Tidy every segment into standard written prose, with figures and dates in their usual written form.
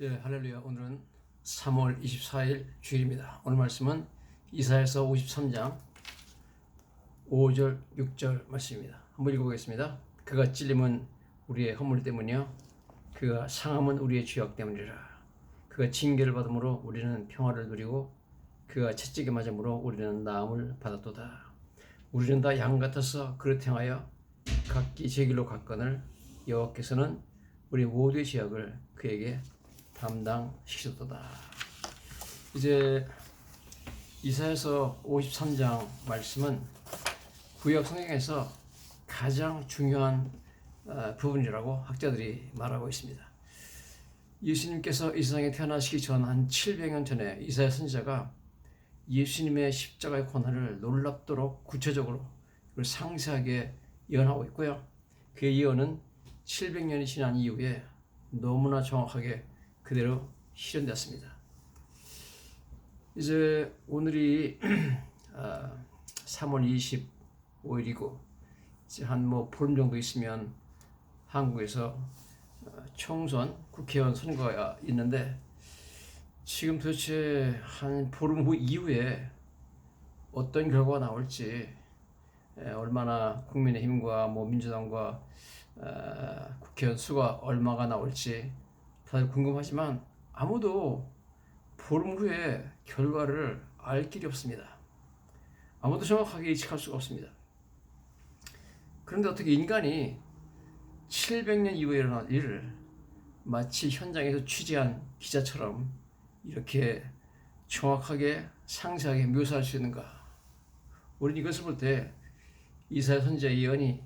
예, 할렐루야. 오늘은 3월 24일 주일입니다. 오늘 말씀은 이사야서 53장 5절, 6절 말씀입니다. 한번 읽어보겠습니다. 그가 찔림은 우리의 허물 때문이요 그가 상함은 우리의 죄악 때문이라. 그가 징계를 받음으로 우리는 평화를 누리고 그가 채찍에 맞음으로 우리는 나음을 받았도다. 우리는 다 양 같아서 그릇 행하여 각기 제 길로 갔거늘 여호와께서는 우리 모두의 죄악을 그에게 담당시켰도다. 이제 이사야서 53장 말씀은 구약 성경에서 가장 중요한 부분이라고 학자들이 말하고 있습니다. 예수님께서 이 세상에 태어나시기 전 한 700년 전에 이사야 선지자가 예수님의 십자가의 고난을 놀랍도록 구체적으로 그리고 상세하게 예언하고 있고요. 그의 예언은 700년이 지난 이후에 너무나 정확하게 그대로 실현되었습니다. 이제 오늘이 3월 25일이고 이제 한 보름 정도 있으면 한국에서 총선 국회의원 선거가 있는데 지금 도대체 한 보름 후 이후에 어떤 결과가 나올지 얼마나 국민의힘과 민주당과 국회의원 수가 얼마가 나올지 다들 궁금하지만 아무도 보름 후에 결과를 알 길이 없습니다. 아무도 정확하게 예측할 수가 없습니다. 그런데 어떻게 인간이 700년 이후에 일어난 일을 마치 현장에서 취재한 기자처럼 이렇게 정확하게 상세하게 묘사할 수 있는가? 우리는 이것을 볼 때 이사야 선지자의 예언이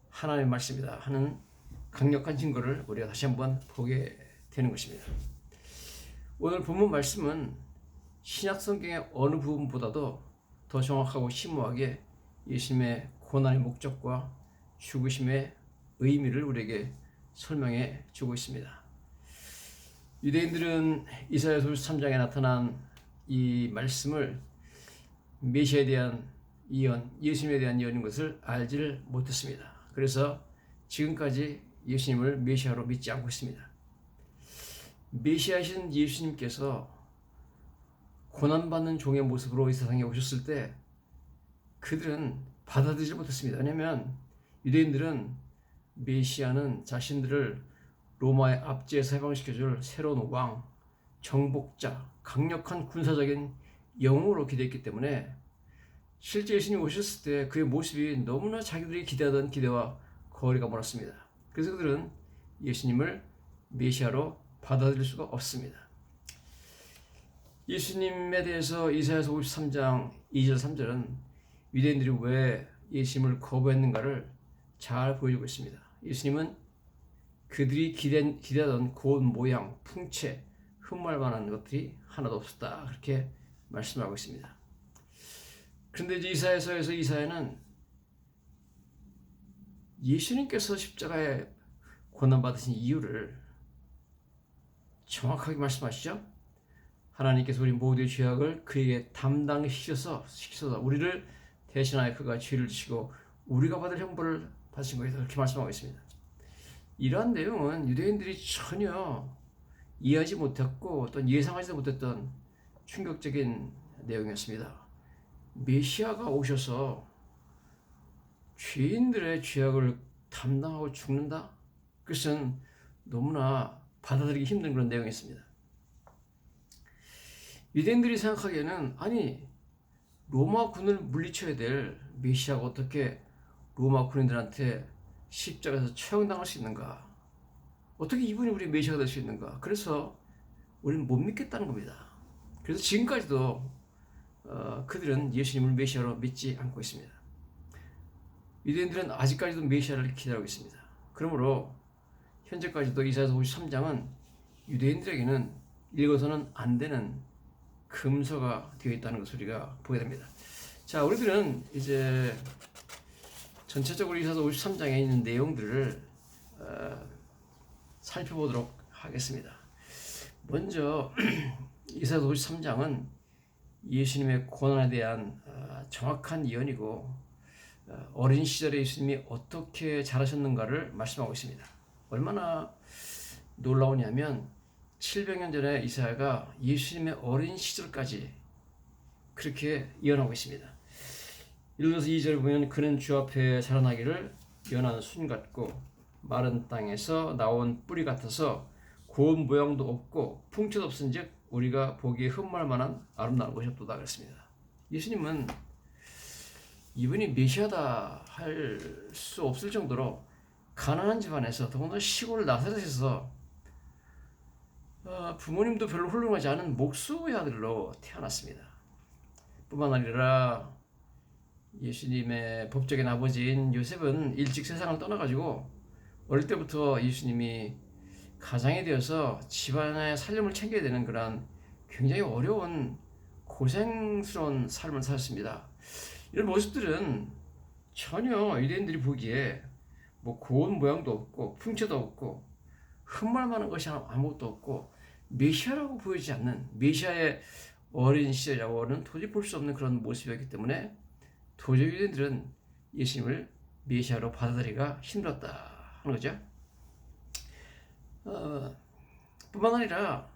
하나님의 말씀이다 하는 강력한 증거를 우리가 다시 한번 보게 되는 것입니다. 오늘 본문 말씀은 신약 성경의 어느 부분보다도 더 정확하고 심오하게 예수님의 고난의 목적과 죽으심의 의미를 우리에게 설명해 주고 있습니다. 유대인들은 이사야서 53장에 나타난 이 말씀을 메시아에 대한 예언, 예수님에 대한 예언인 것을 알지를 못했습니다. 그래서 지금까지 예수님을 메시아로 믿지 않고 있습니다. 메시아이신 예수님께서 고난받는 종의 모습으로 이 세상에 오셨을 때 그들은 받아들이지 못했습니다. 왜냐하면 유대인들은 메시아는 자신들을 로마의 압제에서 해방시켜줄 새로운 왕, 정복자, 강력한 군사적인 영웅으로 기대했기 때문에 실제 예수님이 오셨을 때 그의 모습이 너무나 자기들이 기대하던 기대와 거리가 멀었습니다. 그래서 그들은 예수님을 메시아로 받아들일 수가 없습니다. 예수님에 대해서 이사야서 53장 2절 3절은 유대인들이 왜 예수님을 거부했는가를 잘 보여주고 있습니다. 예수님은 그들이 기대하던 고운 모양, 풍채, 흠말 만한 것들이 하나도 없었다. 그렇게 말씀하고 있습니다. 그런데 이제 이사야서에서 이사야는 예수님께서 십자가에 고난받으신 이유를 정확하게 말씀하시죠. 하나님께서 우리 모두의 죄악을 그에게 담당시켜서 우리를 대신하여 그가 죄를 지시고 우리가 받을 형벌을 받으신 것이다. 그렇게 말씀하고 있습니다. 이러한 내용은 유대인들이 전혀 이해하지 못했고 어떤 예상하지도 못했던 충격적인 내용이었습니다. 메시아가 오셔서 죄인들의 죄악을 담당하고 죽는다? 그것은 너무나 받아들이기 힘든 그런 내용이었습니다. 유대인들이 생각하기에는 아니 로마 군을 물리쳐야 될 메시아가 어떻게 로마 군인들한테 십자가에서 처형당할 수 있는가? 어떻게 이분이 우리 메시아가 될 수 있는가? 그래서 우리는 못 믿겠다는 겁니다. 그래서 지금까지도 그들은 예수님을 메시아로 믿지 않고 있습니다. 유대인들은 아직까지도 메시아를 기다리고 있습니다. 그러므로 현재까지도 이사야서 53장은 유대인들에게는 읽어서는 안 되는 금서가 되어 있다는 것을 우리가 보게 됩니다. 자, 우리들은 이제 전체적으로 이사야서 53장에 있는 내용들을 살펴보도록 하겠습니다. 먼저 이사야서 53장은 예수님의 고난에 대한 정확한 예언이고 어린 시절에 예수님이 어떻게 자라셨는가를 말씀하고 있습니다. 얼마나 놀라우냐면 700년 전에 이사야가 예수님의 어린 시절까지 그렇게 예언하고 있습니다. 예를 들어서 2절에 보면 그는 주 앞에 자라나기를 연한 순 같고 마른 땅에서 나온 뿌리 같아서 고운 모양도 없고 풍채도 없은즉 우리가 보기에 흠모할 만한 아름다운 것이 없도다 그랬습니다. 예수님은 이분이 메시아다 할 수 없을 정도로 가난한 집안에서 더군다나 시골 나사렛에서 부모님도 별로 훌륭하지 않은 목수의 아들로 태어났습니다. 뿐만 아니라 예수님의 법적인 아버지인 요셉은 일찍 세상을 떠나가지고 어릴 때부터 예수님이 가장이 되어서 집안의 살림을 챙겨야 되는 그런 굉장히 어려운 고생스러운 삶을 살았습니다. 이런 모습들은 전혀 유대인들이 보기에 뭐 고운 모양도 없고 풍채도 없고 흠모할 만한 것이 아무것도 없고 메시아라고 보이지 않는, 메시아의 어린 시절이라고는 도저히 볼 수 없는 그런 모습이었기 때문에 도저히 유대인들은 예수님을 메시아로 받아들이기가 힘들었다 하는 거죠. 뿐만 아니라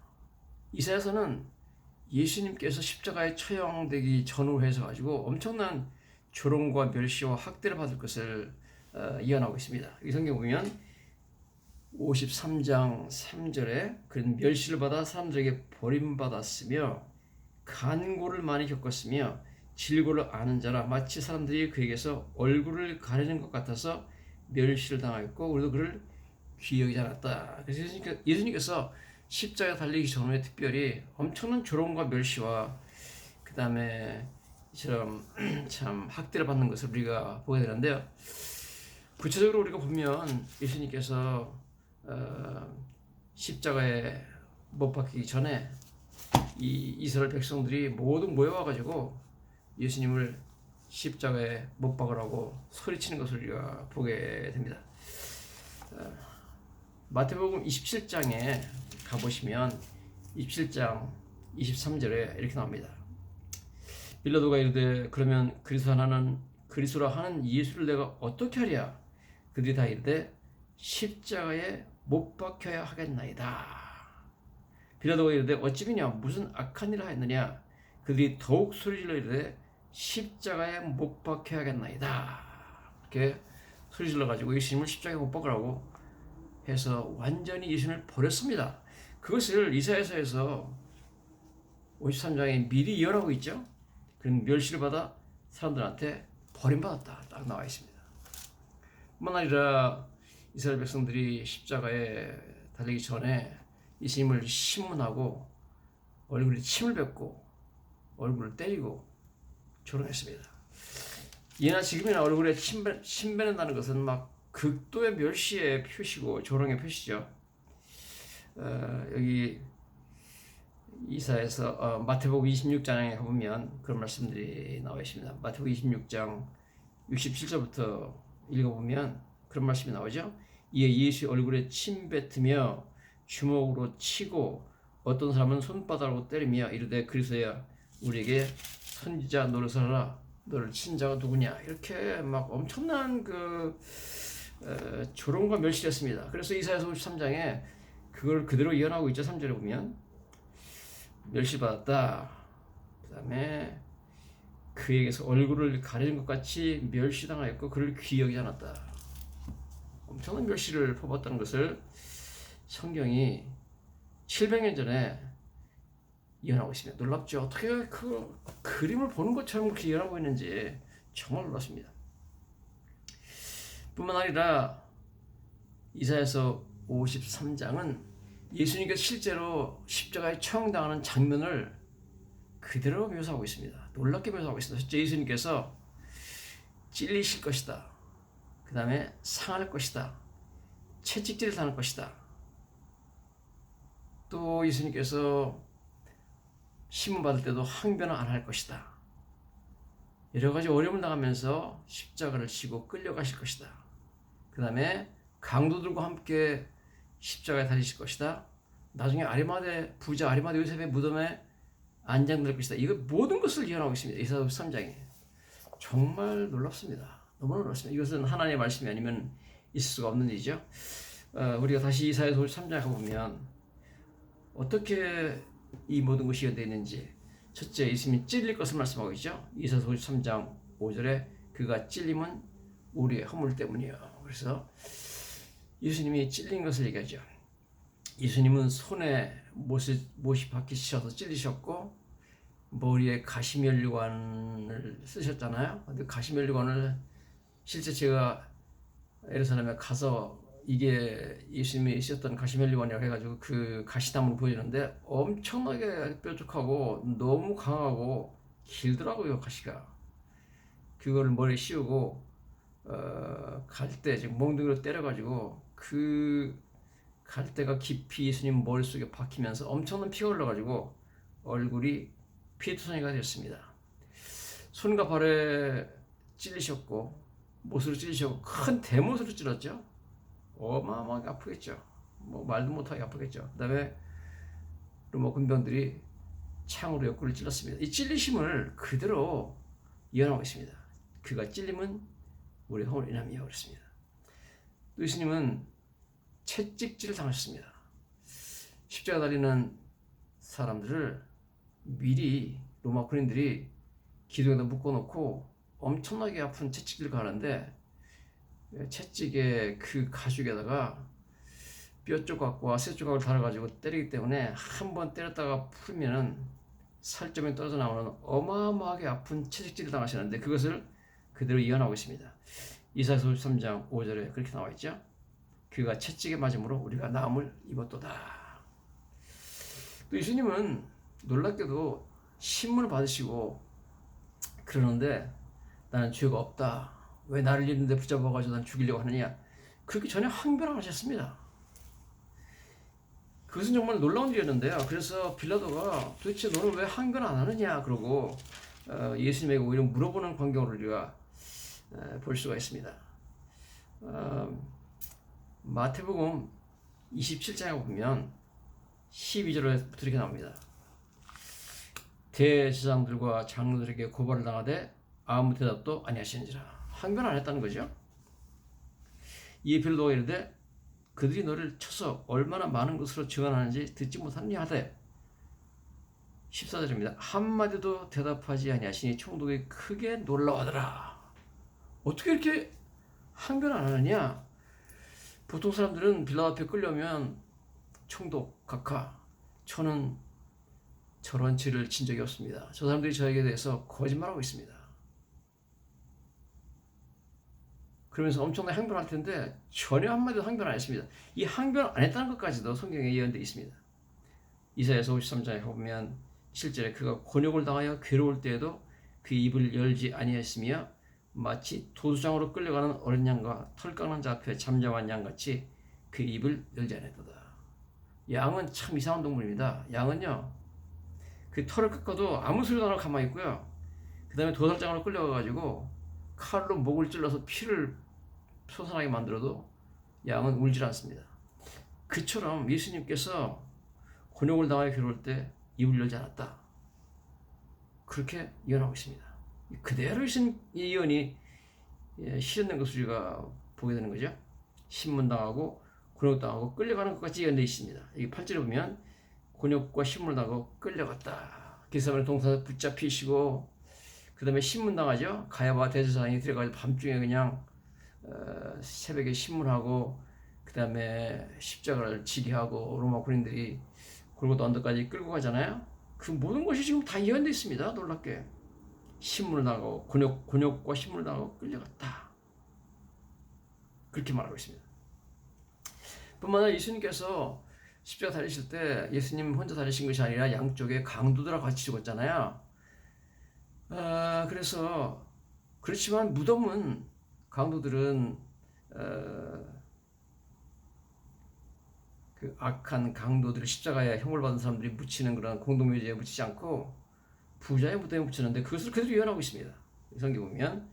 이사야서는 예수님께서 십자가에 처형되기 전후로 해서 가지고 엄청난 조롱과 멸시와 학대를 받을 것을 예언하고 있습니다. 이 성경 보면 53장 3절에 그는 멸시를 받아 사람들에게 버림받았으며 간고를 많이 겪었으며 질고를 아는 자라 마치 사람들이 그에게서 얼굴을 가리는 것 같아서 멸시를 당하였고 우리도 그를 귀히 여기지 않았다. 그래서 예수님께서 십자가에 달리기 전에 특별히 엄청난 조롱과 멸시와 그 다음에 이처럼 참 학대를 받는 것을 우리가 보게 되는데요. 구체적으로 우리가 보면 예수님께서 십자가에 못 박히기 전에 이 이스라엘 백성들이 모두 모여와가지고 예수님을 십자가에 못 박으라고 소리치는 것을 우리가 보게 됩니다. 마태복음 27장에 가보시면 27장 23절에 이렇게 나옵니다. 빌라도가 이르되 그러면 그리스도라 하는 예수를 내가 어떻게 하랴? 그들이 다 이르되 십자가에 못 박혀야 하겠나이다. 빌라도가 이르되 어찌미냐 무슨 악한 일을 하였느냐? 그들이 더욱 소리질러 이르되 십자가에 못 박혀야 하겠나이다. 이렇게 소리질러 가지고 예수님을 십자가에 못 박으라고 해서 완전히 예수님을 버렸습니다. 그것을 이사야서에서 53장에 미리 예언하고 있죠. 그는 멸시를 받아 사람들한테 버림받았다 딱 나와 있습니다. 뿐만 아니라 이스라엘 백성들이 십자가에 달리기 전에 예수님을 심문하고 얼굴에 침을 뱉고 얼굴을 때리고 조롱했습니다. 예나 지금이나 얼굴에 침 뱉는다는 것은 막 극도의 멸시의 표시고 조롱의 표시죠. 여기 이사에서 마태복음 26장에 가보면 그런 말씀들이 나와 있습니다. 마태복음 26장 67절부터 읽어보면 그런 말씀이 나오죠. 이에 예수의 얼굴에 침 뱉으며 주먹으로 치고 어떤 사람은 손바닥으로 때리며 이르되 그리스도야 우리에게 선지자 노릇을 하라. 너를 친 자가 누구냐? 이렇게 막 엄청난 조롱과 멸시했습니다. 그래서 이사야서 53장에 그걸 그대로 예언하고 있죠. 3절에 보면 멸시받았다. 그 다음에 그에게서 얼굴을 가리는 것 같이 멸시당하였고 그를 귀히 여기지 않았다. 엄청난 멸시를 퍼붓었다는 것을 성경이 700년 전에 예언하고 있습니다. 놀랍죠? 어떻게 그 그림을 보는 것처럼 그렇게 예언하고 있는지 정말 놀랐습니다. 뿐만 아니라 이사야서 53장은 예수님께서 실제로 십자가에 처형당하는 장면을 그대로 묘사하고 있습니다. 놀랍게 묘사하고 있습니다. 실제 예수님께서 찔리실 것이다. 그 다음에 상할 것이다. 채찍질을 당할 것이다. 또 예수님께서 심문 받을 때도 항변을 안 할 것이다. 여러 가지 어려움을 당하면서 십자가를 지고 끌려가실 것이다. 그 다음에 강도들과 함께 십자가에 달리실 것이다. 나중에 부자 아리마대 요셉의 무덤에 안장될 것이다. 이거 모든 것을 예언하고 있습니다. 이사야 3장에 정말 놀랍습니다. 너무 놀랍습니다. 이것은 하나님의 말씀이 아니면 있을 수가 없는 일이죠. 우리가 다시 이사야 3장에 가보면 어떻게 이 모든 것이 이어되는지 첫째, 예수님이 찔릴 것을 말씀하고 있죠. 이사야 53장 5절에 그가 찔림은 우리의 허물 때문이요. 그래서 예수님이 찔린 것을 얘기하죠. 예수님은 손에 못이 박히셔서 찔리셨고 머리에 가시면류관을 쓰셨잖아요. 근데 가시면류관을 실제 제가 예루살렘에 가서 이게 예수님이 있었던 가시멜리관이라고 해가지고 그 가시나무를 보여주는데 엄청나게 뾰족하고 너무 강하고 길더라고요. 가시가 그거를 머리에 씌우고 갈대 지금 몽둥이로 때려가지고 그 갈대가 깊이 예수님 머릿속에 박히면서 엄청난 피가 흘러가지고 얼굴이 피투성이가 되었습니다. 손과 발에 찔리셨고 못으로 찔리셨고 큰 대못으로 찔렀죠. 어마어마하게 아프겠죠. 뭐 말도 못하게 아프겠죠. 그 다음에 로마 군병들이 창으로 옆구리를 찔렀습니다. 이 찔리심을 그대로 예언하고 있습니다. 그가 찔림은 우리 허물로 인함이요 그랬습니다. 또 예수님은 채찍질을 당하셨습니다. 십자가 달리는 사람들을 미리 로마 군인들이 기둥에다 묶어놓고 엄청나게 아픈 채찍질을 가하는데 채찍에 그 가죽에다가 뼈 조각과 새 조각을 달아가지고 때리기 때문에 한 번 때렸다가 풀면은 살점이 떨어져 나오는 어마어마하게 아픈 채찍질을 당하시는데 그것을 그대로 예언하고 있습니다. 이사야 53장 5절에 그렇게 나와 있죠. 그가 채찍에 맞음으로 우리가 나음을 입었도다. 또 예수님은 놀랍게도 신문을 받으시고 그러는데 나는 죄가 없다. 왜 나를 잃는데 붙잡아가지고 난 죽이려고 하느냐. 그렇게 전혀 항변을 하셨습니다. 그것은 정말 놀라운 일이었는데요. 그래서 빌라도가 도대체 너는 왜 항변 안 하느냐 그러고 예수님에게 오히려 물어보는 광경을 우리가 볼 수가 있습니다. 마태복음 27장에 보면 12절부터 이렇게 나옵니다. 대제사장들과 장로들에게 고발을 당하되 아무 대답도 아니하시는지라. 항변 안 했다는 거죠. 이에 빌라도가 이르되 그들이 너를 쳐서 얼마나 많은 것으로 증언하는지 듣지 못하느냐 하되 14절입니다. 한마디도 대답하지 아니하시니 총독이 크게 놀라워하더라. 어떻게 이렇게 항변 안 하느냐. 보통 사람들은 빌라도 앞에 끌려오면 총독 각하 저는 저런 죄를 진 적이 없습니다. 저 사람들이 저에게 대해서 거짓말하고 있습니다. 그러면서 엄청나게 항변할 텐데 전혀 한마디도 항변 안 했습니다. 이 항변 안 했다는 것까지도 성경에 예언되어 있습니다. 이사야서 53장에 보면 7절에 그가 곤욕을 당하여 괴로울 때에도 그 입을 열지 아니하였으며 마치 도수장으로 끌려가는 어린 양과 털 깎는 자 앞에 잠잠한 양같이 그 입을 열지 않았도다. 양은 참 이상한 동물입니다. 양은요 그 털을 깎아도 아무 소리도 안 하고 가만히 있고요. 그 다음에 도살장으로 끌려가가지고 칼로 목을 찔러서 피를 솟아나게 만들어도 양은 울질 않습니다. 그처럼 예수님께서 곤욕을 당하여 괴로울 때 입을 열지 않았다. 그렇게 예언하고 있습니다. 그대로 이 예언이 실현된 것을 우리가 보게 되는 거죠. 신문당하고 곤욕당하고 끌려가는 것까지 예언되어 있습니다. 여기 8절에 보면 곤욕과 신문을 당하고 끌려갔다. 기사만의 동사에 붙잡히시고 그 다음에 신문당하죠. 가야바 대제사장이 들어가서 밤중에 그냥 새벽에 신문하고 그 다음에 십자가를 지게 하고 로마 군인들이 골고다 언덕까지 끌고 가잖아요. 그 모든 것이 지금 다 예언되어 있습니다. 놀랍게 신문을 당하고 곤욕과 신문을 당하고 끌려갔다. 그렇게 말하고 있습니다. 뿐만 아니라 예수님께서 십자가 달리실 때 예수님 혼자 달리신 것이 아니라 양쪽에 강도들하고 같이 죽었잖아요. 그래서 그렇지만 무덤은 강도들은 그 악한 강도들을 십자가에 형을 받은 사람들이 묻히는 그런 공동묘지에 묻히지 않고 부자의 무덤에 묻히는데 그것을 그대로 예언하고 있습니다. 성경 보면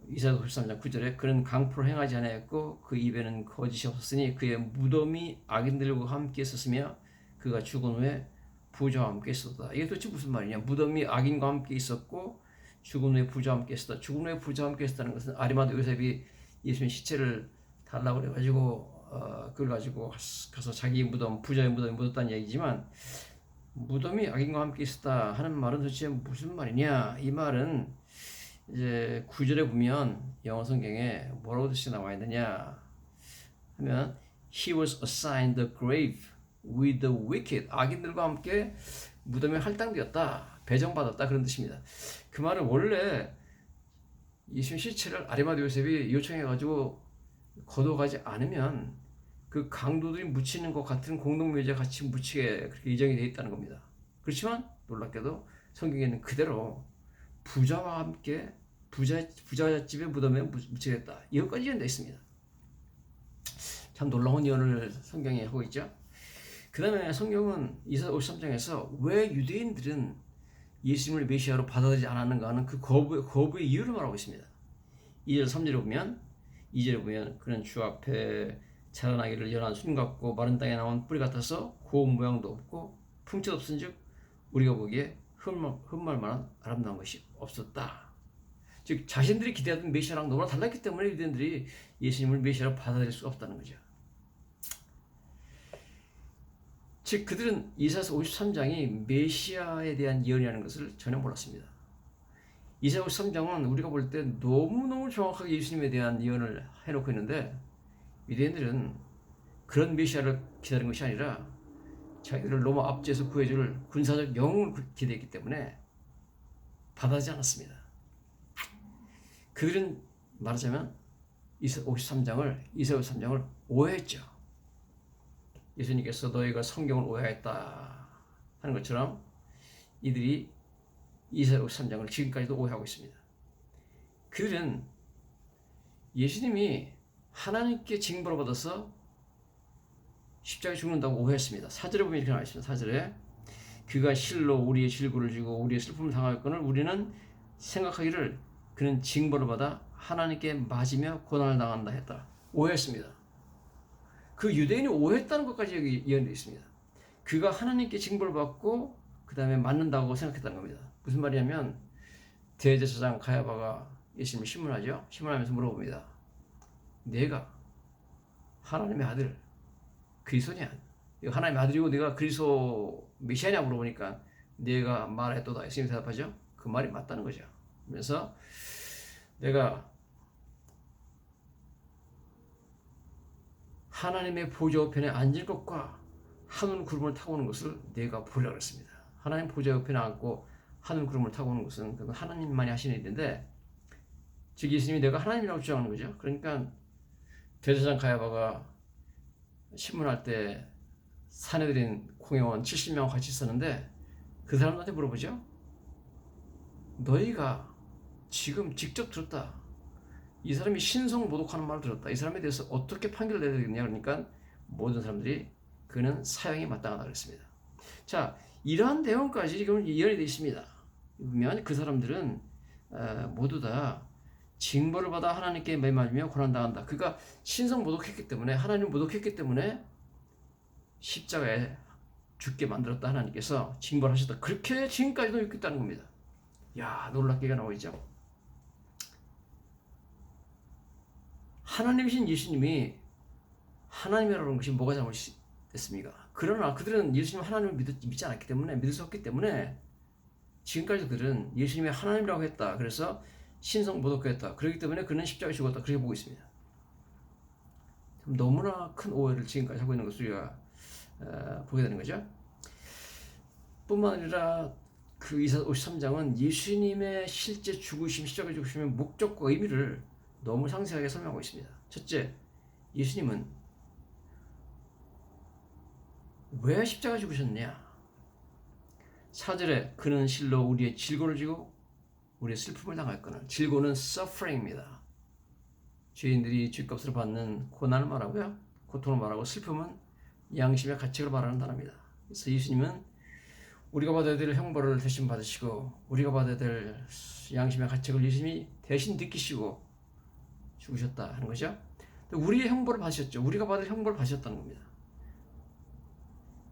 이사야 53장 9절에 그는 강포를 행하지 아니하였고 그 입에는 거짓이 없었으니 그의 무덤이 악인들과 함께 있었으며 그가 죽은 후에 부자와 함께 있었다. 이게 도대체 무슨 말이냐. 무덤이 악인과 함께 있었고 죽은 후에 부자와 함께 있었다. 죽은 후에 부자와 함께 있었다는 것은 아리마다 요셉이 예수님 시체를 달라고 그래가지고 그걸 가지고 가서 자기 무덤, 부자의 무덤에 묻었다는 얘기지만 무덤이 악인과 함께 있었다 하는 말은 도대체 무슨 말이냐? 이 말은 이제 9절에 보면 영어 성경에 뭐라고 뜻이 나와 있느냐 하면 He was assigned the grave with the wicked. 악인들과 함께 무덤에 할당되었다, 배정받았다 그런 뜻입니다. 그 말은 원래 예수님 시체를 아리마대 요셉이 요청해가지고 거둬가지 않으면 그 강도들이 묻히는 것 같은 공동묘지에 같이 묻히게 그렇게 예정이 되어 있다는 겁니다. 그렇지만 놀랍게도 성경에는 그대로 부자와 함께 부자집의 무덤에 묻히겠다 이것까지 예언되어 있습니다. 참 놀라운 예언을 성경이 하고 있죠. 그 다음에 성경은 이사야 53장에서 왜 유대인들은 예수님을 메시아로 받아들이지 않았는가 하는 그 거부의 이유를 말하고 있습니다. 2절 3절에 보면 그는 주 앞에 자라나기를 연한 순 같고 마른 땅에 나온 뿌리 같아서 고운 모양도 없고 품짓 없은즉 우리가 보기에 흠말 만한 아름다운 것이 없었다. 즉 자신들이 기대하던 메시아랑 너무나 달랐기 때문에 유대인들이 예수님을 메시아로 받아들일 수가 없다는 거죠. 즉 그들은 이사야서 53장이 메시아에 대한 예언이라는 것을 전혀 몰랐습니다. 이사야 53장은 우리가 볼 때 너무너무 정확하게 예수님에 대한 예언을 해놓고 있는데 유대인들은 그런 메시아를 기다린 것이 아니라 자기들을 로마 압제에서 구해줄 군사적 영웅을 기대했기 때문에 받아들이지 않았습니다. 그들은 말하자면 이사야 53장을 오해했죠. 예수님께서 너희가 성경을 오해했다 하는 것처럼 이들이 이사야 53장을 지금까지도 오해하고 있습니다. 그들은 예수님이 하나님께 징벌을 받아서 십자가에 죽는다고 오해했습니다. 4절에 보면 이렇게 나와 있습니다. 4절에 그가 실로 우리의 질고를 지고 우리의 슬픔을 당하였거늘 우리는 생각하기를 그는 징벌을 받아 하나님께 맞으며 고난을 당한다 했다. 오해했습니다. 그 유대인이 오해했다는 것까지 여기 예언되어 있습니다. 그가 하나님께 징벌을 받고 그 다음에 맞는다고 생각했다는 겁니다. 무슨 말이냐면 대제사장 가야바가 예수님을 신문하죠. 신문하면서 물어봅니다. 내가 하나님의 아들 그리스도냐? 하나님의 아들이고 내가 그리스도 메시아냐 물어보니까 내가 말했도다. 예수님이 대답하죠. 그 말이 맞다는 거죠. 그래서 내가 하나님의 보좌 우편에 앉을 것과 하늘 구름을 타고 오는 것을 내가 보려고 그랬습니다. 하나님 보좌 우편에 앉고 하늘 구름을 타고 오는 것은 그건 하나님만이 하시는 일인데 즉 예수님이 내가 하나님이라고 주장하는 거죠. 그러니까 대제사장 가야바가 신문할 때 사내들인 공회원 70명 같이 있었는데 그 사람한테 물어보죠. 너희가 지금 직접 들었다. 이 사람이 신성 모독하는 말을 들었다. 이 사람에 대해서 어떻게 판결을 내야 되겠냐. 그러니까 모든 사람들이 그는 사형이 마땅하다 그랬습니다. 자, 이러한 내용까지 지금 예언이 되어 있습니다. 보면 그 사람들은 모두 다 징벌을 받아 하나님께 매맞으며 고난당한다. 그가 신성 모독했기 때문에 하나님 모독했기 때문에 십자가에 죽게 만들었다. 하나님께서 징벌하셨다. 그렇게 지금까지도 읽고 있다는 겁니다. 야, 놀랍게가 나오죠. 하나님이신 예수님이 하나님이라는 것이 뭐가 잘못됐습니까? 그러나 그들은 예수님 하나님을 믿지 않았기 때문에 믿을 수 없기 때문에 지금까지 그들은 예수님이 하나님이라고 했다. 그래서 신성 모독했다. 그렇기 때문에 그는 십자가에 죽었다. 그렇게 보고 있습니다. 너무나 큰 오해를 지금까지 하고 있는 것을 우리가 보게 되는 거죠. 뿐만 아니라 그 이사야 53장은 예수님의 실제 죽으심, 십자가에 죽으심의 목적과 의미를 너무 상세하게 설명하고 있습니다. 첫째, 예수님은 왜 십자가에 죽으셨느냐? 4절에 그는 실로 우리의 질고를 지고 우리의 슬픔을 당했거늘. 질고는 suffering입니다. 죄인들이 죗값으로 받는 고난을 말하고요. 고통을 말하고 슬픔은 양심의 가책을 말하는 단어입니다. 그래서 예수님은 우리가 받아야 될 형벌을 대신 받으시고 우리가 받아야 될 양심의 가책을 예수님이 대신 느끼시고 죽으셨다 하는 거죠. 우리의 형벌을 받으셨죠. 우리가 받을 형벌을 받으셨다는 겁니다.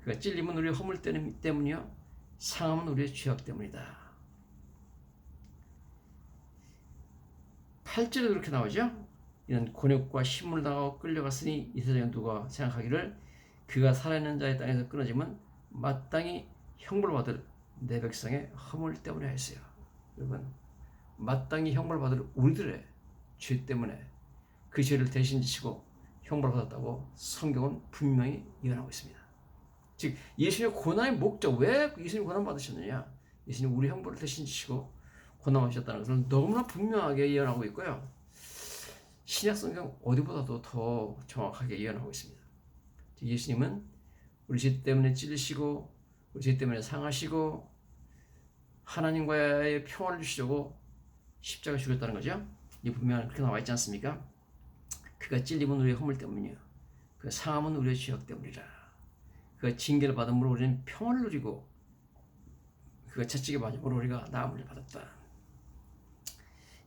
그러니까 찔림은 우리의 허물 때문이요 상함은 우리의 죄악 때문이다. 8절에 그렇게 나오죠. 이는 곤욕과 신문을 당하고 끌려갔으니 이 세상에 누가 생각하기를 그가 살아있는 자의 땅에서 끊어지면 마땅히 형벌 받을 내 백성의 허물 때문에 했어요. 여러분, 마땅히 형벌 받을 우리들의 죄 때문에 그 죄를 대신 지시고 형벌 받았다고 성경은 분명히 예언하고 있습니다. 즉 예수님의 고난의 목적, 왜 예수님이 고난 받으셨느냐? 예수님 우리 형벌을 대신 지시고 고난 받으셨다는 것을 너무나 분명하게 예언하고 있고요. 신약 성경 어디보다도 더 정확하게 예언하고 있습니다. 예수님은 우리 죄 때문에 찔리시고 우리 죄 때문에 상하시고 하나님과의 평화를 주시려고 십자가 죽였다는 거죠. 이 분명히 그렇게 나와 있지 않습니까? 그가 찔림은 우리의 허물 때문이요, 그가 상함은 우리의 죄악 때문이라. 그가 징계를 받음으로 우리는 평화를 누리고 그가 채찍에 맞음으로 우리가 나음을 받았다.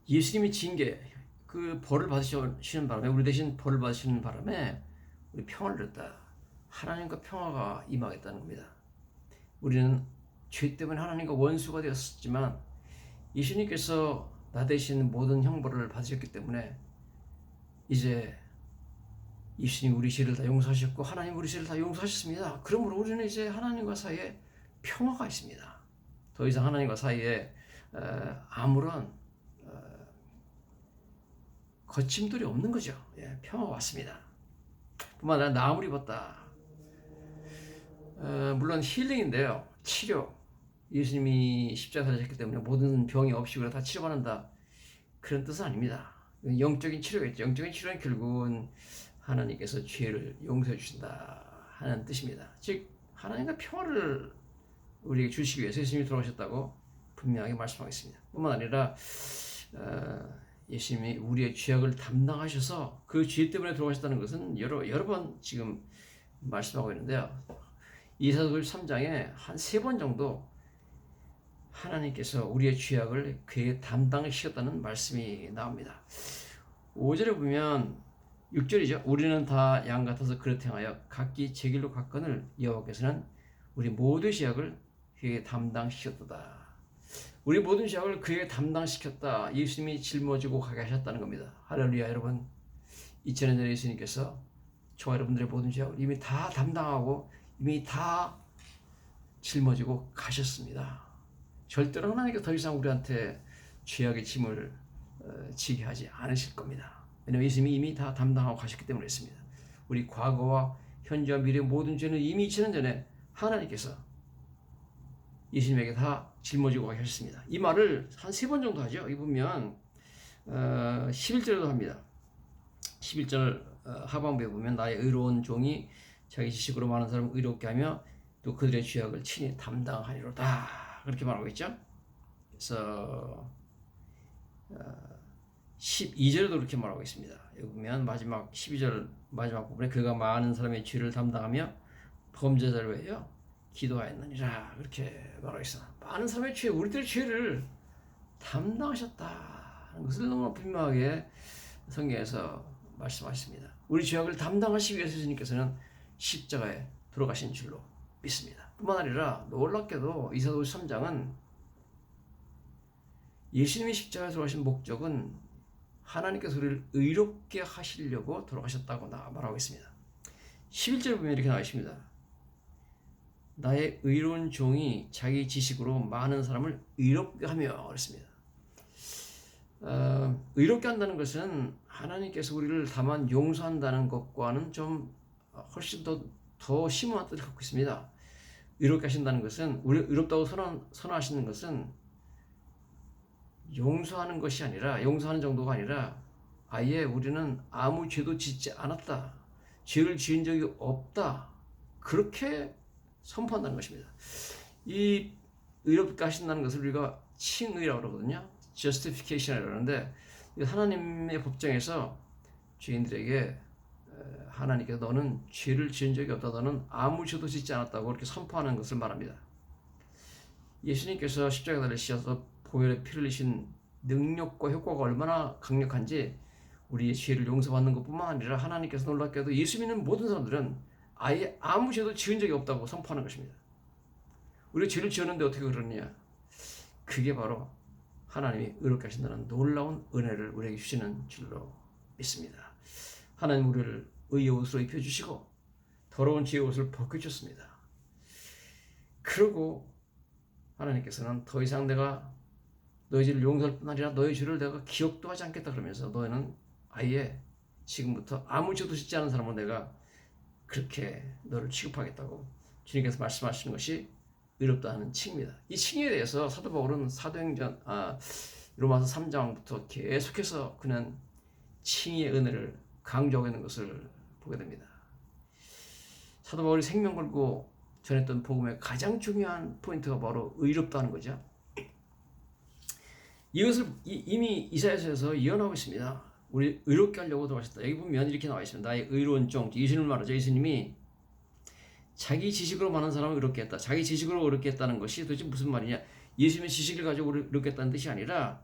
예수님이 징계, 그 벌을 받으시는 바람에, 우리 대신 벌을 받으시는 바람에 우리 평화를 누렸다. 하나님과 평화가 임하겠다는 겁니다. 우리는 죄 때문에 하나님과 원수가 되었지만 예수님께서 나 대신 모든 형벌을 받으셨기 때문에 이제 예수님 우리 죄를 다 용서하셨고 하나님 우리 죄를 다 용서하셨습니다. 그러므로 우리는 이제 하나님과 사이에 평화가 있습니다. 더 이상 하나님과 사이에 아무런 거침돌이 없는 거죠. 예, 평화가 왔습니다. 뿐만 아니라 나음을 입었다. 물론 힐링인데요, 치료. 예수님이 십자가 살으셨기 때문에 모든 병이 없이 우리가 다 치료받는다, 그런 뜻은 아닙니다. 영적인 치료겠죠. 영적인 치료는 결국은 하나님께서 죄를 용서해 주신다 하는 뜻입니다. 즉 하나님과 평화를 우리에게 주시기 위해서 예수님이 돌아오셨다고 분명하게 말씀하고 있습니다. 뿐만 아니라 예수님이 우리의 죄악을 담당하셔서 그 죄 때문에 돌아가셨다는 것은 여러 번 지금 말씀하고 있는데요. 이사도서 3장에 한 3번 정도 하나님께서 우리의 죄악을 그에게 담당시켰다는 말씀이 나옵니다. 5절에 보면 6절이죠. 우리는 다 양 같아서 그릇 행하여 각기 제 길로 갔거늘 여호와께서는 우리 모든 죄악을 그에게 담당시켰도다. 우리 모든 죄악을 그에게 담당시켰다. 예수님이 짊어지고 가게 하셨다는 겁니다. 할렐루야. 여러분, 2000년 전에 예수님께서 저와 여러분들의 모든 죄악을 이미 다 담당하고 이미 다 짊어지고 가셨습니다. 절대로 하나님께서 더 이상 우리한테 죄악의 짐을 지게 하지 않으실 겁니다. 왜냐하면 예수님이 이미 다 담당하고 가셨기 때문에 그렇습니다. 우리 과거와 현재와 미래의 모든 죄는 이미 2000년 전에 하나님께서 예수님에게 다 짊어지고 가셨습니다. 이 말을 한 3번 정도 하죠. 여기 보면 11절에도 합니다. 11절 하반부에 보면 나의 의로운 종이 자기 지식으로 많은 사람을 의롭게 하며 또 그들의 죄악을 친히 담당하리로다, 그렇게 말하고 있죠. 그래서 12절에도 그렇게 말하고 있습니다. 여기 보면 마지막 12절 마지막 부분에 그가 많은 사람의 죄를 담당하며 범죄자를 위하여 기도하였느니라, 그렇게 말하고 있어. 많은 사람의 죄, 우리들의 죄를 담당하셨다는 것을 너무 분명하게 성경에서 말씀하십니다. 우리 죄악을 담당하시기 위해서 주님께서는 십자가에 돌아가신 줄로 믿습니다. 뿐만 아니라 놀랍게도 이사도서 3장은 예수님이 십자가에 돌아가신 목적은 하나님께서 우리를 의롭게 하시려고 돌아가셨다고 말하고 있습니다. 11절에 보면 이렇게 나와 있습니다. 나의 의로운 종이 자기 지식으로 많은 사람을 의롭게 하며, 그랬습니다. 의롭게 한다는 것은 하나님께서 우리를 다만 용서한다는 것과는 좀 훨씬 더 심오한 뜻을 갖고 있습니다. 의롭게 하신다는 것은, 우리 의롭다고 선언하시는 것은 용서하는 것이 아니라, 용서하는 정도가 아니라 아예 우리는 아무 죄도 짓지 않았다, 죄를 지은 적이 없다, 그렇게 선포한다는 것입니다. 이 의롭게 하신다는 것을 우리가 칭의라고 그러거든요. justification이라고 하는데, 하나님의 법정에서 죄인들에게 하나님께서 너는 죄를 지은 적이 없다, 너는 아무 죄도 짓지 않았다고 그렇게 선포하는 것을 말합니다. 예수님께서 십자가에 달리셔서 보혈의 피를 흘리신 능력과 효과가 얼마나 강력한지 우리의 죄를 용서받는 것뿐만 아니라 하나님께서 놀랍게도 예수 믿는 모든 사람들은 아예 아무 죄도 지은 적이 없다고 선포하는 것입니다. 우리가 죄를 지었는데 어떻게 그러느냐? 그게 바로 하나님이 의롭게 하신다는 놀라운 은혜를 우리에게 주시는 줄로 믿습니다. 하나님 우리를 의의 옷으로 입혀주시고 더러운 죄의 옷을 벗겨주셨습니다. 그리고 하나님께서는 더 이상 내가 너희 죄를 용서할 뿐 아니라 너희 죄를 내가 기억도 하지 않겠다 그러면서 너희는 아예 지금부터 아무 죄도 짓지 않은 사람은 내가 그렇게 너를 취급하겠다고 주님께서 말씀하시는 것이 의롭다는 칭입니다. 이 칭에 대해서 사도 바울은 로마서 3장부터 계속해서 그는 칭의 은혜를 강조하고 있는 것을 보게 됩니다. 사도 바울이 생명 걸고 전했던 복음의 가장 중요한 포인트가 바로 의롭다는 거죠. 이것을 이미 이사야서에서 예언하고 있습니다. 우리 의롭게 하려고 들어가셨다. 여기 보면 이렇게 나와 있습니다. 나의 의로운 종, 예수님을 말하죠. 예수님이 자기 지식으로 많은 사람을 의롭게 했다. 자기 지식으로 의롭게 했다는 것이 도대체 무슨 말이냐? 예수님의 지식을 가지고 의롭게 했다는 뜻이 아니라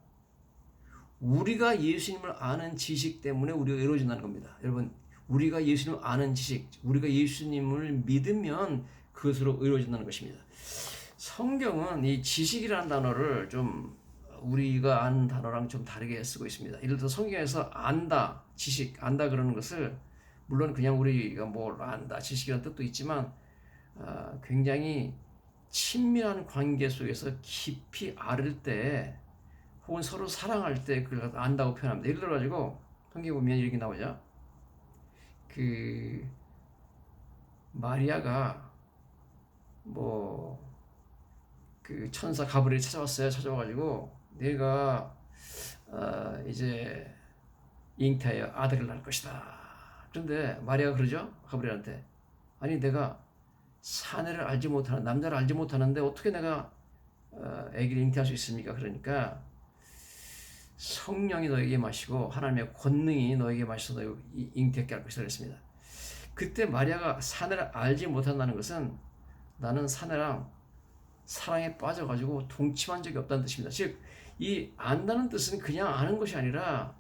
우리가 예수님을 아는 지식 때문에 우리가 의로워진다는 겁니다. 여러분, 우리가 예수님을 아는 지식, 우리가 예수님을 믿으면 그것으로 의로워진다는 것입니다. 성경은 이 지식이라는 단어를 좀 우리가 아는 단어랑 좀 다르게 쓰고 있습니다. 예를 들어 성경에서 안다, 지식, 안다 그러는 것을 물론 그냥 우리가 뭘 안다, 지식이라는 뜻도 있지만 굉장히 친밀한 관계 속에서 깊이 알을 때 혹은 서로 사랑할 때 그걸 안다고 표현합니다. 예를 들어가지고 성경에 보면 이렇게 나오죠. 그 마리아가 그 천사 가브리엘이 찾아왔어요. 찾아와가지고 내가 이제 잉태하여 아들을 낳을 것이다. 그런데 마리아가 그러죠. 가브리엘한테 아니 내가 사내를 알지 못하는 남자를 알지 못하는데 어떻게 내가 아기를 잉태할 수 있습니까? 그러니까 성령이 너에게 마시고 하나님의 권능이 너에게 마셔서 너희 잉태하게 할 것이다 그랬습니다. 그때 마리아가 사내를 알지 못한다는 것은 나는 사내랑 사랑에 빠져가지고 동침한 적이 없다는 뜻입니다. 즉, 이 안다는 뜻은 그냥 아는 것이 아니라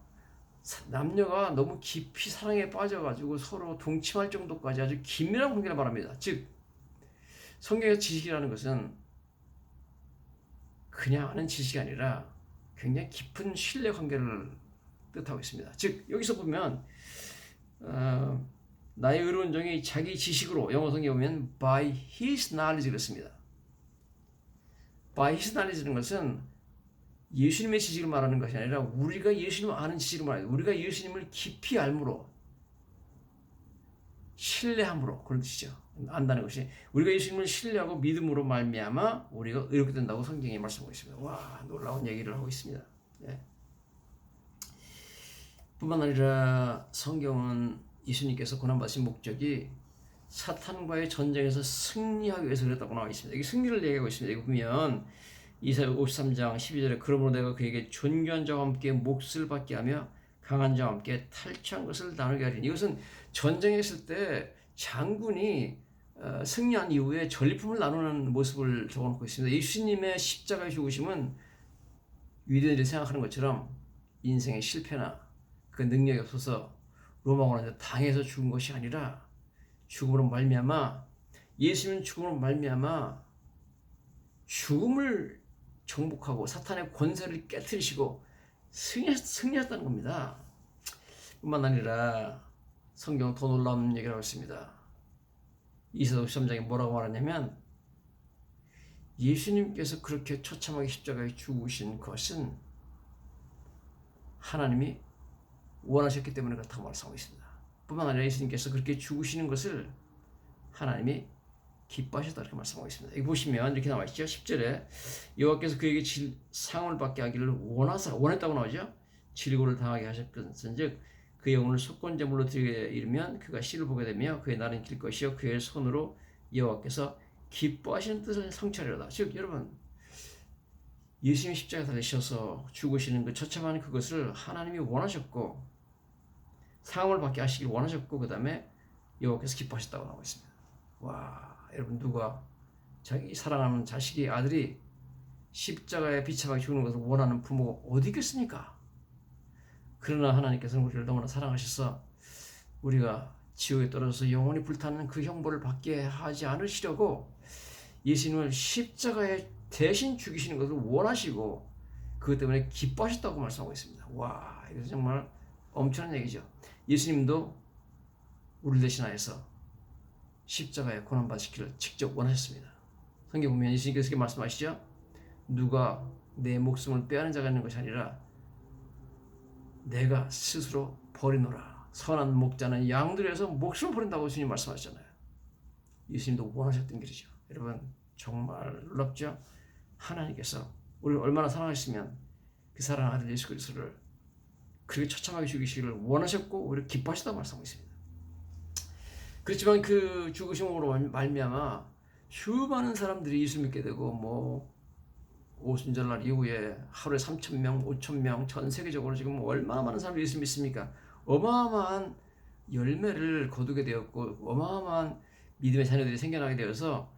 남녀가 너무 깊이 사랑에 빠져가지고 서로 동침할 정도까지 아주 긴밀한 관계를 말합니다. 즉, 성경의 지식이라는 것은 그냥 아는 지식이 아니라 굉장히 깊은 신뢰 관계를 뜻하고 있습니다. 즉, 여기서 보면 나의 의로운 종이 자기 지식으로, 영어 성경에 보면 by his knowledge 그랬습니다. by his knowledge는 것은 예수님의 지식을 말하는 것이 아니라 우리가 예수님을 아는 지식을 말합니다. 우리가 예수님을 깊이 알므로, 신뢰함으로, 그런 뜻이죠. 안다는 것이 우리가 예수님을 신뢰하고 믿음으로 말미암아 우리가 의롭게 된다고 성경이 말씀하고 있습니다. 와, 놀라운 얘기를 하고 있습니다. 네. 뿐만 아니라 성경은 예수님께서 고난받으신 목적이 사탄과의 전쟁에서 승리하기 위해서 그랬다고 나와 있습니다. 여기 승리를 얘기하고 있습니다. 여기 보면 이사야 53장 12절에 그러므로 내가 그에게 존귀한 자와 함께 몫을 받게 하며 강한 자와 함께 탈취한 것을 나누게 하리니, 이것은 전쟁에 있을 때 장군이 승리한 이후에 전리품을 나누는 모습을 적어놓고 있습니다. 예수님의 십자가의 죽으심은 유대인들이 생각하는 것처럼 인생의 실패나 그 능력이 없어서 로마군한테 당해서 죽은 것이 아니라 죽음으로 말미암아, 예수님은 죽음으로 말미암아 죽음을 정복하고 사탄의 권세를 깨뜨리시고 승리했다는 겁니다. 뿐만 아니라 성경은 더 놀라운 얘기를 하고 있습니다. 이사야 53장에 뭐라고 말하냐면 예수님께서 그렇게 처참하게 십자가에 죽으신 것은 하나님이 원하셨기 때문에 그렇다고 말씀하고 있습니다. 뿐만 아니라 예수님께서 그렇게 죽으시는 것을 하나님이 기뻐하셨다 이렇게 말씀하고 있습니다. 여기 보시면 이렇게 나와 있죠. 10절에 여호와께서 그에게 상을 받게 하기를 원했다고 나오죠. 질고를 당하게 하셨건즉 그의 영혼을 속건제물로 드리게 이르면 그가 씨를 보게 되며 그의 날은 길 것이요 그의 손으로 여호와께서 기뻐하시는 뜻을 성취하리로다. 즉 여러분, 예수님이 십자가에 달리셔서 죽으시는 그 처참한 그것을 하나님이 원하셨고 상을 받게 하시길 원하셨고 그 다음에 여호와께서 기뻐하셨다고 나오고 있습니다. 와, 여러분, 누가 자기 사랑하는 자식이, 아들이 십자가에 비참하게 죽는 것을 원하는 부모가 어디 있겠습니까? 그러나 하나님께서는 우리를 너무나 사랑하셔서 우리가 지옥에 떨어져서 영원히 불타는 그 형벌을 받게 하지 않으시려고 예수님을 십자가에 대신 죽이시는 것을 원하시고 그것 때문에 기뻐하셨다고 말씀하고 있습니다. 와, 이것은 정말 엄청난 얘기죠. 예수님도 우리를 대신하여서 십자가에 고난받으시기를 직접 원하셨습니다. 성경 보면 예수님께서 이렇게 말씀하시죠. 누가 내 목숨을 빼앗는 자가 있는 것이 아니라 내가 스스로 버리노라. 선한 목자는 양들에서 목숨을 버린다고 예수님 말씀하셨잖아요. 예수님도 원하셨던 길이죠. 여러분 정말 놀랍죠? 하나님께서 우리를 얼마나 사랑하시면 그 사랑하는 아들 예수 그리스도를 그렇게 처참하게 죽이시기를 원하셨고 우리를 기뻐하시다고 말씀하고 있습니다. 그렇지만 그 죽으심으로 말미암아 수많은 사람들이 예수 믿게 되고 뭐 오순절날 이후에 하루에 3,000명, 5,000명 전 세계적으로 지금 얼마나 많은 사람들이 예수 믿습니까? 어마어마한 열매를 거두게 되었고 어마어마한 믿음의 자녀들이 생겨나게 되어서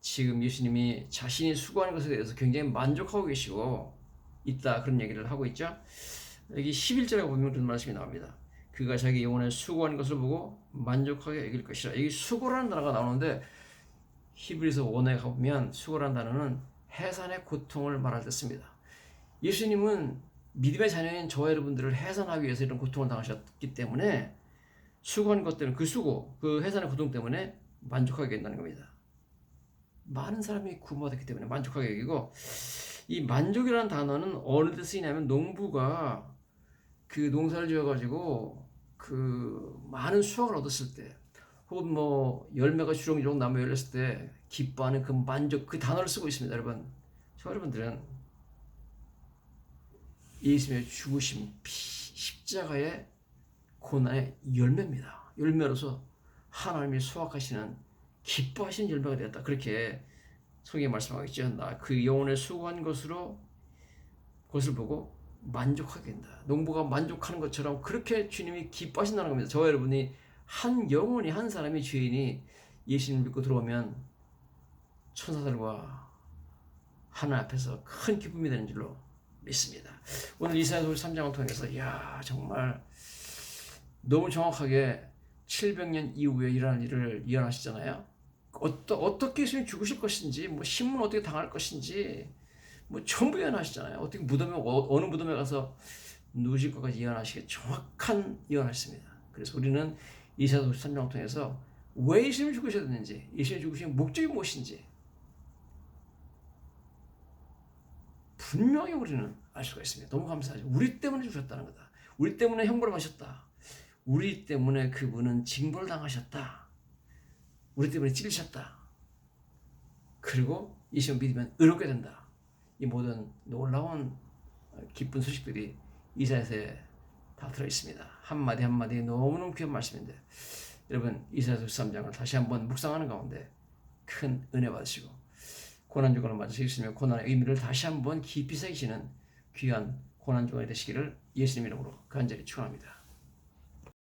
지금 예수님이 자신이 수고하는 것에 대해서 굉장히 만족하고 계시고 있다 그런 얘기를 하고 있죠. 여기 11절에 보면 그런 말씀이 나옵니다. 그가 자기 영혼에 수고하는 것을 보고 만족하게 여길 것이라. 여기 수고라는 단어가 나오는데 히브리서 원어에 가보면 수고라는 단어는 해산의 고통을 말할 때 씁니다. 예수님은 믿음의 자녀인 저와 여러분들을 해산하기 위해서 이런 고통을 당하셨기 때문에 수고한 것 때문에 그 수고, 그 해산의 고통 때문에 만족하게 된다는 겁니다. 많은 사람이 구원받았기 때문에 만족하게 여기고 이 만족이라는 단어는 어느 때 쓰이냐면 농부가 그 농사를 지어가지고 그 많은 수확을 얻었을 때 혹은 뭐 열매가 주렁주렁 나무 열렸을 때 기뻐하는 그 만족 그 단어를 쓰고 있습니다. 여러분 저 여러분들은 예수님의 죽으심 십자가의 고난의 열매입니다. 열매로서 하나님이 수확하시는 기뻐하시는 열매가 되었다. 그렇게 성경에 말씀하겠죠. 나 그 영혼에 수고한 것으로 그것을 보고 만족하게 된다. 농부가 만족하는 것처럼 그렇게 주님이 기뻐하신다는 겁니다. 저와 여러분이 한 영혼이 한 사람이 죄인이 예수님을 믿고 들어오면 천사들과 하나님 앞에서 큰 기쁨이 되는 줄로 믿습니다. 오늘 이사야서 3장을 통해서 정말 너무 정확하게 700년 이후에 일어날 일을 예언하시잖아요. 어떻게 예수님이 죽으실 것인지, 뭐 신문 어떻게 당할 것인지, 뭐 전부 예언하시잖아요. 어떻게 무덤에 어느 무덤에 가서 누우실 것까지 예언하시게 정확한 예언하셨습니다. 그래서 우리는 이사야서 53장을 통해서 왜 예수님이 죽으셔야 되는지, 예수님이 죽으신 목적이 무엇인지 분명히 우리는 알 수가 있습니다. 너무 감사하죠. 우리 때문에 죽으셨다는 거다. 우리 때문에 형벌을 받으셨다. 우리 때문에 그분은 징벌을 당하셨다. 우리 때문에 찔리셨다. 그리고 예수님을 믿으면 의롭게 된다. 이 모든 놀라운 기쁜 소식들이 이사야서에 다 들어있습니다. 한마디 한마디 너무너무 귀한 말씀인데 여러분 이사야서 13장을 다시 한번 묵상하는 가운데 큰 은혜 받으시고 고난주간을 맞아서 예수님의 고난의 의미를 다시 한번 깊이 새기시는 귀한 고난주간이 되시기를 예수님 이름으로 간절히 축원합니다.